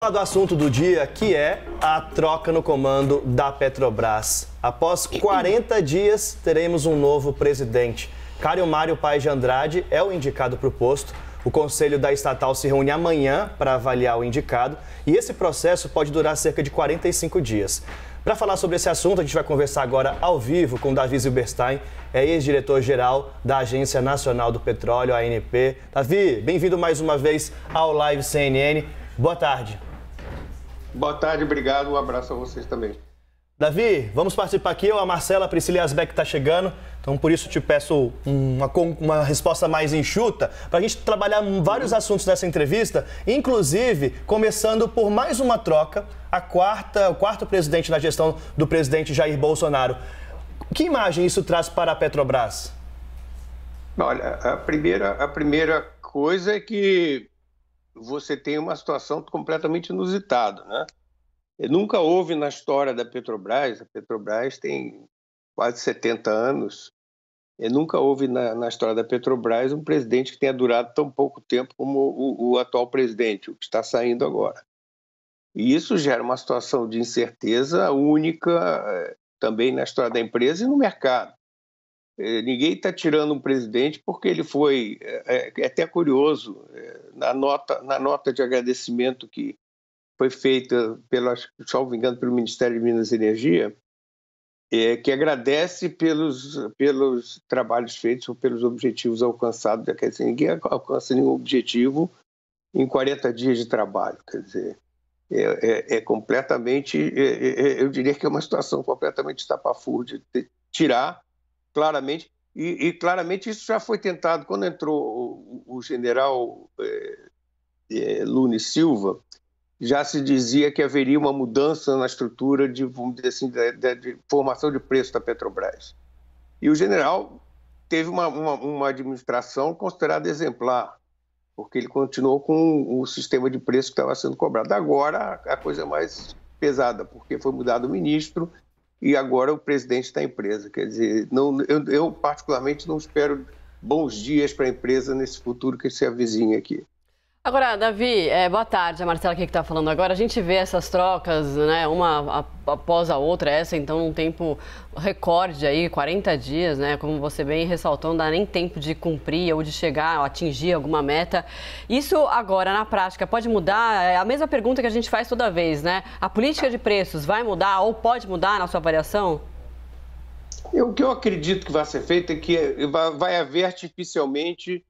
Do assunto do dia, que é a troca no comando da Petrobras. Após 40 dias, teremos um novo presidente. Caio Mário Paes de Andrade é o indicado para o posto. O conselho da estatal se reúne amanhã para avaliar o indicado e esse processo pode durar cerca de 45 dias. Para falar sobre esse assunto, a gente vai conversar agora ao vivo com Davi Zilberstein, ex-diretor-geral da Agência Nacional do Petróleo, ANP. Davi, bem-vindo mais uma vez ao Live CNN. Boa tarde. Boa tarde, obrigado. Um abraço a vocês também. Davi, vamos participar aqui. A Marcela Priscila Asbeck está chegando, então por isso te peço uma resposta mais enxuta para a gente trabalhar vários assuntos nessa entrevista, inclusive começando por mais uma troca, o quarto presidente na gestão do presidente Jair Bolsonaro. Que imagem isso traz para a Petrobras? Olha, a primeira coisa é que você tem uma situação completamente inusitada, né? Nunca houve na história da Petrobras, a Petrobras tem quase 70 anos, nunca houve na história da Petrobras um presidente que tenha durado tão pouco tempo como o atual presidente, o que está saindo agora. E isso gera uma situação de incerteza única também na história da empresa e no mercado. Ninguém está tirando um presidente porque ele foi, é até curioso, na nota de agradecimento que foi feita, salvo engano, pelo Ministério de Minas e Energia, que agradece pelos trabalhos feitos ou pelos objetivos alcançados. Quer dizer, ninguém alcança nenhum objetivo em 40 dias de trabalho. Quer dizer, completamente, eu diria que é uma situação completamente estapafúrdia de tirar. Claramente, e claramente isso já foi tentado quando entrou o general Lune Silva, já se dizia que haveria uma mudança na estrutura de, vamos dizer assim, de formação de preço da Petrobras. E o general teve uma administração considerada exemplar, porque ele continuou com o sistema de preço que estava sendo cobrado. Agora a coisa é mais pesada, porque foi mudado o ministro e agora o presidente da empresa. Quer dizer, eu particularmente não espero bons dias para a empresa nesse futuro que se avizinha aqui. Agora, Davi, boa tarde, a Marcela aqui que está falando agora. A gente vê essas trocas, né, uma após a outra, essa então um tempo recorde aí, 40 dias, né, como você bem ressaltou, não dá nem tempo de cumprir ou de chegar ou atingir alguma meta. Isso agora, na prática, pode mudar? É a mesma pergunta que a gente faz toda vez, né? A política de preços vai mudar ou pode mudar na sua avaliação? O que eu acredito que vai ser feito é que vai haver artificialmente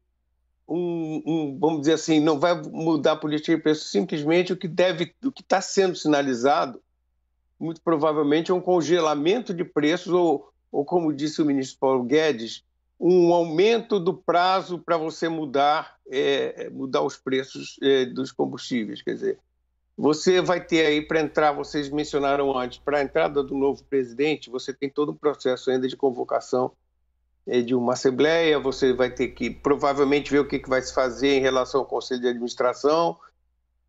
vamos dizer assim, não vai mudar a política de preço, simplesmente o que está sendo sinalizado, muito provavelmente é um congelamento de preços ou como disse o ministro Paulo Guedes, um aumento do prazo para você mudar os preços dos combustíveis. Quer dizer, você vai ter aí para entrar, vocês mencionaram antes, para a entrada do novo presidente, você tem todo um processo ainda de convocação de uma assembleia, você vai ter que provavelmente ver o que vai se fazer em relação ao Conselho de Administração,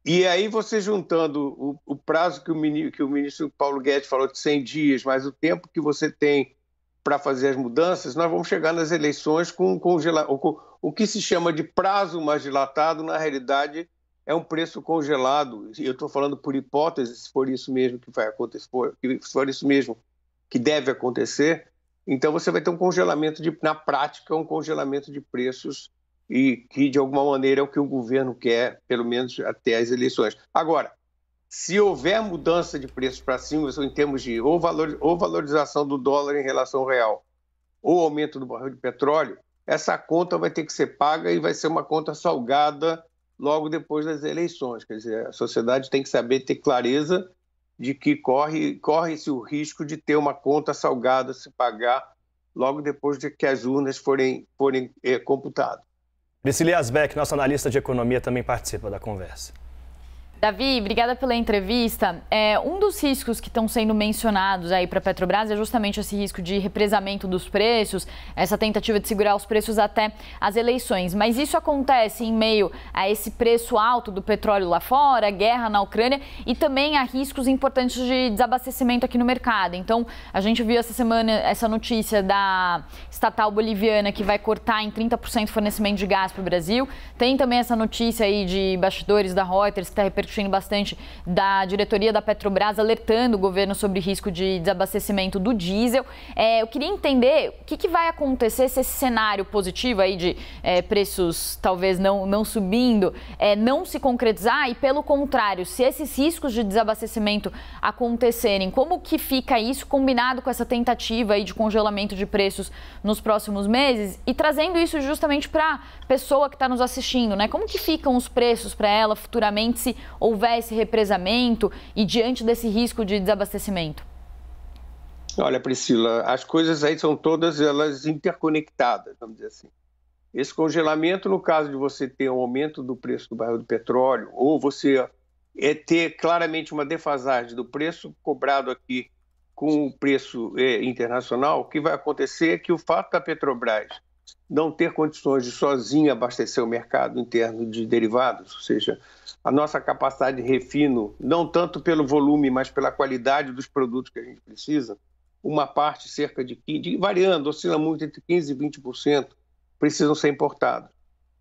e aí você juntando o prazo que o ministro Paulo Guedes falou de 100 dias, mais o tempo que você tem para fazer as mudanças, nós vamos chegar nas eleições com o que se chama de prazo mais dilatado, na realidade é um preço congelado. Eu estou falando por hipótese, se for isso mesmo que vai acontecer, se for isso mesmo que deve acontecer. Então, você vai ter um congelamento, na prática, um congelamento de preços e que, de alguma maneira, é o que o governo quer, pelo menos até as eleições. Agora, se houver mudança de preços para cima, em termos de ou valorização do dólar em relação ao real, ou aumento do barril de petróleo, essa conta vai ter que ser paga e vai ser uma conta salgada logo depois das eleições. Quer dizer, a sociedade tem que saber, ter clareza de que corre-se o risco de ter uma conta salgada se pagar logo depois de que as urnas forem computadas. Priscila Asbeck, nossa analista de economia, também participa da conversa. Davi, obrigada pela entrevista. Um dos riscos que estão sendo mencionados aí para a Petrobras é justamente esse risco de represamento dos preços, essa tentativa de segurar os preços até as eleições. Mas isso acontece em meio a esse preço alto do petróleo lá fora, guerra na Ucrânia e também a riscos importantes de desabastecimento aqui no mercado. Então, a gente viu essa semana essa notícia da estatal boliviana que vai cortar em 30% o fornecimento de gás para o Brasil. Tem também essa notícia aí de bastidores da Reuters que está repercutindo discutindo bastante da diretoria da Petrobras alertando o governo sobre risco de desabastecimento do diesel. Eu queria entender o que vai acontecer se esse cenário positivo aí de preços talvez não subindo, não se concretizar e, pelo contrário, se esses riscos de desabastecimento acontecerem, como que fica isso combinado com essa tentativa aí de congelamento de preços nos próximos meses e trazendo isso justamente para a pessoa que está nos assistindo, né? Como que ficam os preços para ela futuramente se houver esse represamento e diante desse risco de desabastecimento? Olha, Priscila, as coisas aí são todas elas interconectadas, vamos dizer assim. Esse congelamento, no caso de você ter um aumento do preço do barril do petróleo, ou você ter claramente uma defasagem do preço cobrado aqui com o preço internacional, o que vai acontecer é que o fato da Petrobras não ter condições de sozinha abastecer o mercado interno de derivados, ou seja, a nossa capacidade de refino, não tanto pelo volume, mas pela qualidade dos produtos que a gente precisa, uma parte, cerca de 15%, variando, oscila muito entre 15% e 20%, precisam ser importados.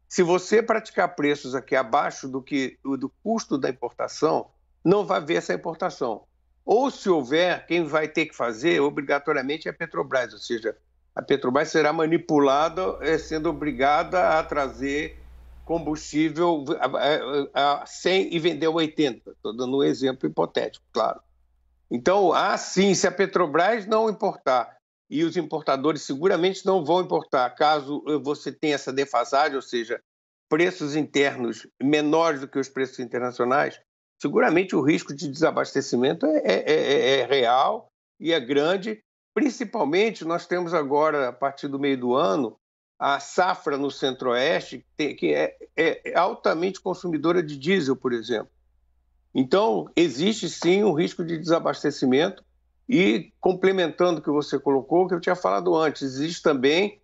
Se você praticar preços aqui abaixo do custo da importação, não vai haver essa importação. Ou, se houver, quem vai ter que fazer, obrigatoriamente, é a Petrobras, ou seja, a Petrobras será manipulada, sendo obrigada a trazer combustível a 100 e vender a 80. Estou dando um exemplo hipotético, claro. Então, sim, se a Petrobras não importar, e os importadores seguramente não vão importar, caso você tenha essa defasagem, ou seja, preços internos menores do que os preços internacionais, seguramente o risco de desabastecimento é real e é grande. Principalmente, nós temos agora, a partir do meio do ano, a safra no Centro-Oeste, que é altamente consumidora de diesel, por exemplo. Então, existe sim um risco de desabastecimento e, complementando o que você colocou, que eu tinha falado antes, existe também,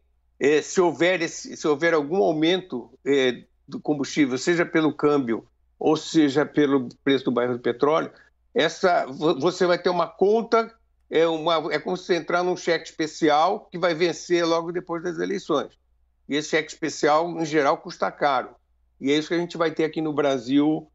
se houver algum aumento do combustível, seja pelo câmbio ou seja pelo preço do barril do petróleo, você vai ter uma conta, é como se você entrar num cheque especial que vai vencer logo depois das eleições. E esse cheque especial, em geral, custa caro. E é isso que a gente vai ter aqui no Brasil,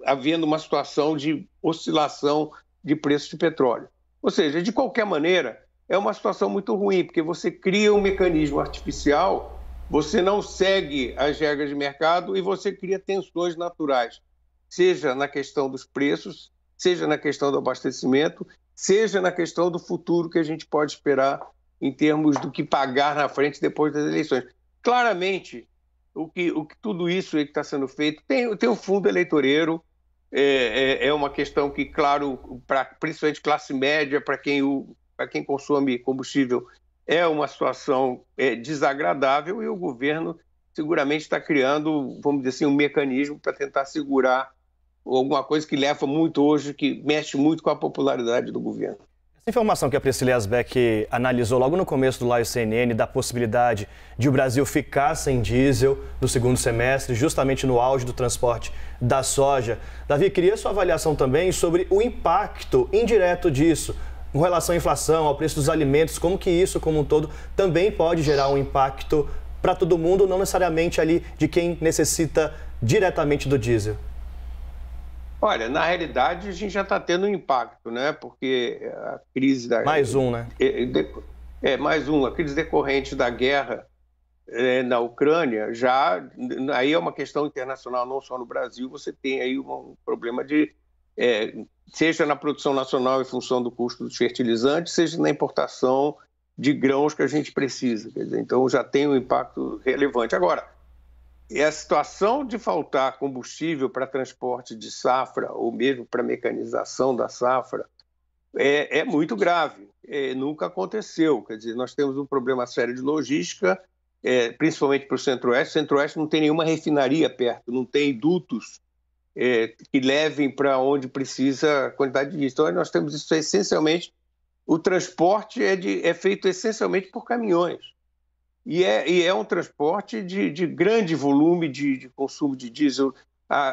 havendo uma situação de oscilação de preço de petróleo. Ou seja, de qualquer maneira, é uma situação muito ruim, porque você cria um mecanismo artificial, você não segue as regras de mercado e você cria tensões naturais, seja na questão dos preços, seja na questão do abastecimento, seja na questão do futuro que a gente pode esperar em termos do que pagar na frente depois das eleições. Claramente, o que tudo isso aí que está sendo feito tem um fundo eleitoreiro, é uma questão que, claro, principalmente classe média, para quem consome combustível, é uma situação desagradável e o governo seguramente está criando, vamos dizer assim, um mecanismo para tentar segurar alguma coisa que leva muito hoje, que mexe muito com a popularidade do governo. Essa informação que a Priscila Yazbek analisou logo no começo do Live CNN, da possibilidade de o Brasil ficar sem diesel no segundo semestre, justamente no auge do transporte da soja. Davi, queria sua avaliação também sobre o impacto indireto disso, com relação à inflação, ao preço dos alimentos, como que isso, como um todo, também pode gerar um impacto para todo mundo, não necessariamente ali de quem necessita diretamente do diesel. Olha, na realidade, a gente já está tendo um impacto, né? Porque a crise da... Mais um, né? Mais um. A crise decorrente da guerra na Ucrânia, aí é uma questão internacional, não só no Brasil, você tem aí um problema de... seja na produção nacional em função do custo dos fertilizantes, seja na importação de grãos que a gente precisa. Quer dizer, então, já tem um impacto relevante. Agora, a situação de faltar combustível para transporte de safra ou mesmo para mecanização da safra é muito grave. Nunca aconteceu. Quer dizer, nós temos um problema sério de logística, principalmente para o Centro-Oeste. O Centro-Oeste não tem nenhuma refinaria perto, não tem dutos que levem para onde precisa a quantidade de diesel. Então, nós temos isso essencialmente. O transporte é feito essencialmente por caminhões. E é um transporte de grande volume de consumo de diesel.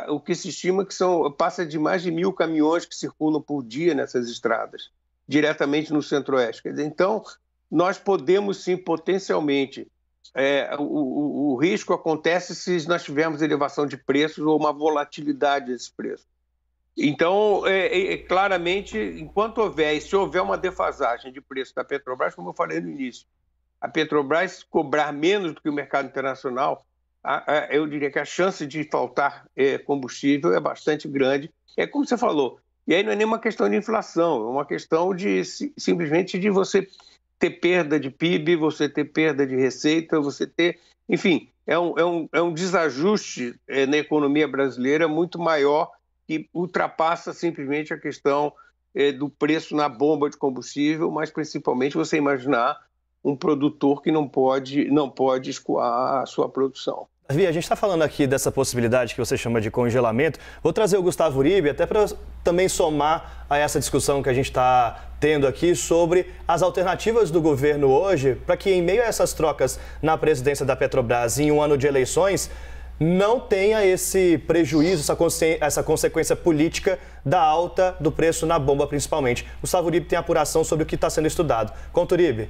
O que se estima que passa de mais de 1.000 caminhões que circulam por dia nessas estradas, diretamente no Centro-Oeste. Quer dizer, então, nós podemos sim, potencialmente, o risco acontece se nós tivermos elevação de preços ou uma volatilidade desses preços. Então, claramente, enquanto houver, e se houver uma defasagem de preço da Petrobras, como eu falei no início, a Petrobras cobrar menos do que o mercado internacional, eu diria que a chance de faltar combustível é bastante grande. É como você falou, e aí não é nem uma questão de inflação, é uma questão de simplesmente de você ter perda de PIB, você ter perda de receita, você ter... Enfim, é um desajuste na economia brasileira muito maior, que ultrapassa simplesmente a questão do preço na bomba de combustível, mas principalmente você imaginar um produtor que não pode escoar a sua produção. Davi, a gente está falando aqui dessa possibilidade que você chama de congelamento. Vou trazer o Gustavo Uribe até para também somar a essa discussão que a gente está tendo aqui sobre as alternativas do governo hoje para que, em meio a essas trocas na presidência da Petrobras em um ano de eleições, não tenha esse prejuízo, essa consequência política da alta do preço na bomba, principalmente. Gustavo Uribe tem apuração sobre o que está sendo estudado. Conta, Uribe.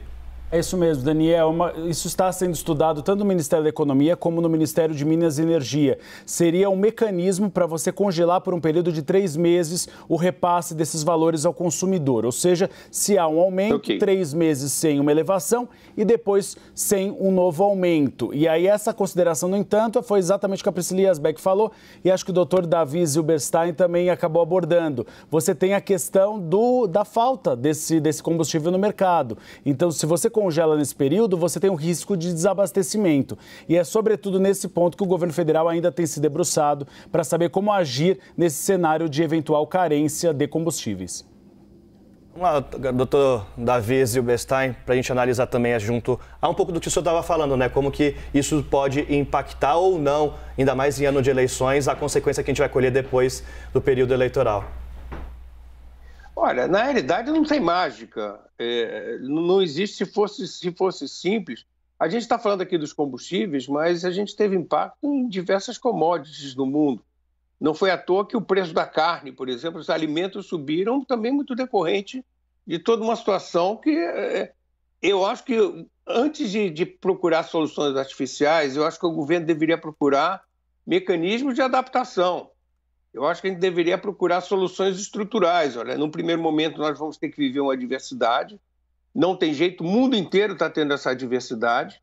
É isso mesmo, Daniel. Isso está sendo estudado tanto no Ministério da Economia como no Ministério de Minas e Energia. Seria um mecanismo para você congelar por um período de 3 meses o repasse desses valores ao consumidor. Ou seja, se há um aumento, 3 meses sem uma elevação e depois sem um novo aumento. E aí essa consideração, no entanto, foi exatamente o que a Priscila Yazbek falou e acho que o doutor Davi Zilberstein também acabou abordando. Você tem a questão da falta desse combustível no mercado. Então, se você congela nesse período, você tem um risco de desabastecimento. E é sobretudo nesse ponto que o governo federal ainda tem se debruçado para saber como agir nesse cenário de eventual carência de combustíveis. Vamos lá, doutor Davi Zilberstein, para a gente analisar também junto a um pouco do que o senhor estava falando, né? Como que isso pode impactar ou não, ainda mais em ano de eleições, a consequência que a gente vai colher depois do período eleitoral. Olha, na realidade não tem mágica, não existe, se fosse simples. A gente está falando aqui dos combustíveis, mas a gente teve impacto em diversas commodities no mundo. Não foi à toa que o preço da carne, por exemplo, os alimentos subiram também muito decorrente de toda uma situação que eu acho que antes de procurar soluções artificiais, eu acho que o governo deveria procurar mecanismos de adaptação. Eu acho que a gente deveria procurar soluções estruturais. Olha, num primeiro momento nós vamos ter que viver uma adversidade. Não tem jeito, o mundo inteiro está tendo essa adversidade.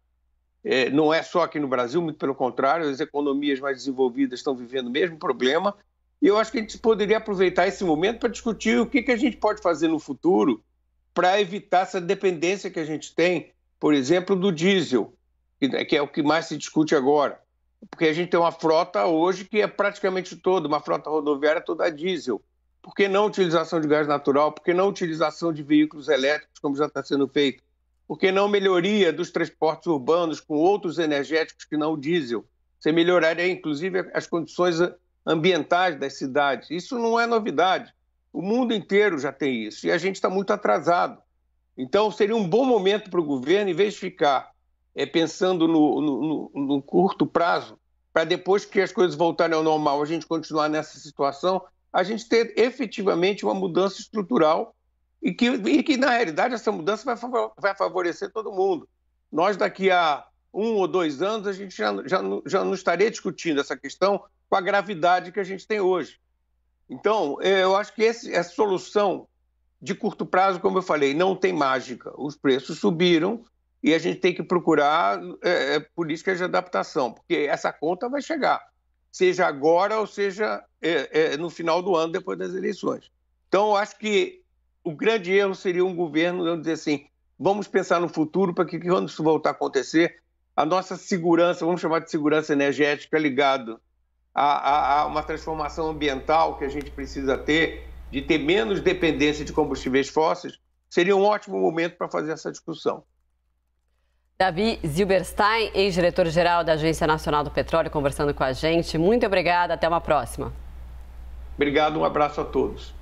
Não é só aqui no Brasil, muito pelo contrário, as economias mais desenvolvidas estão vivendo o mesmo problema. E eu acho que a gente poderia aproveitar esse momento para discutir o que a gente pode fazer no futuro para evitar essa dependência que a gente tem, por exemplo, do diesel, que é o que mais se discute agora. Porque a gente tem uma frota hoje que é praticamente toda, uma frota rodoviária toda a diesel. Por que não utilização de gás natural? Por que não utilização de veículos elétricos, como já está sendo feito? Por que não melhoria dos transportes urbanos com outros energéticos que não o diesel? Você melhoraria, inclusive, as condições ambientais das cidades. Isso não é novidade. O mundo inteiro já tem isso e a gente está muito atrasado. Então, seria um bom momento para o governo, em vez de ficar pensando no curto prazo, para depois que as coisas voltarem ao normal, a gente continuar nessa situação, a gente ter efetivamente uma mudança estrutural e que na realidade, essa mudança vai favorecer todo mundo. Nós, daqui a 1 ou 2 anos, a gente já não estaria discutindo essa questão com a gravidade que a gente tem hoje. Então, eu acho que essa solução de curto prazo, como eu falei, não tem mágica. Os preços subiram, e a gente tem que procurar políticas de adaptação, porque essa conta vai chegar, seja agora ou seja no final do ano, depois das eleições. Então, eu acho que o grande erro seria um governo, vamos dizer assim, vamos pensar no futuro para que quando isso voltar a acontecer, a nossa segurança, vamos chamar de segurança energética, ligado a uma transformação ambiental que a gente precisa ter, de ter menos dependência de combustíveis fósseis, seria um ótimo momento para fazer essa discussão. Davi Zilberstein, ex-diretor-geral da Agência Nacional do Petróleo, conversando com a gente. Muito obrigada, até uma próxima. Obrigado, um abraço a todos.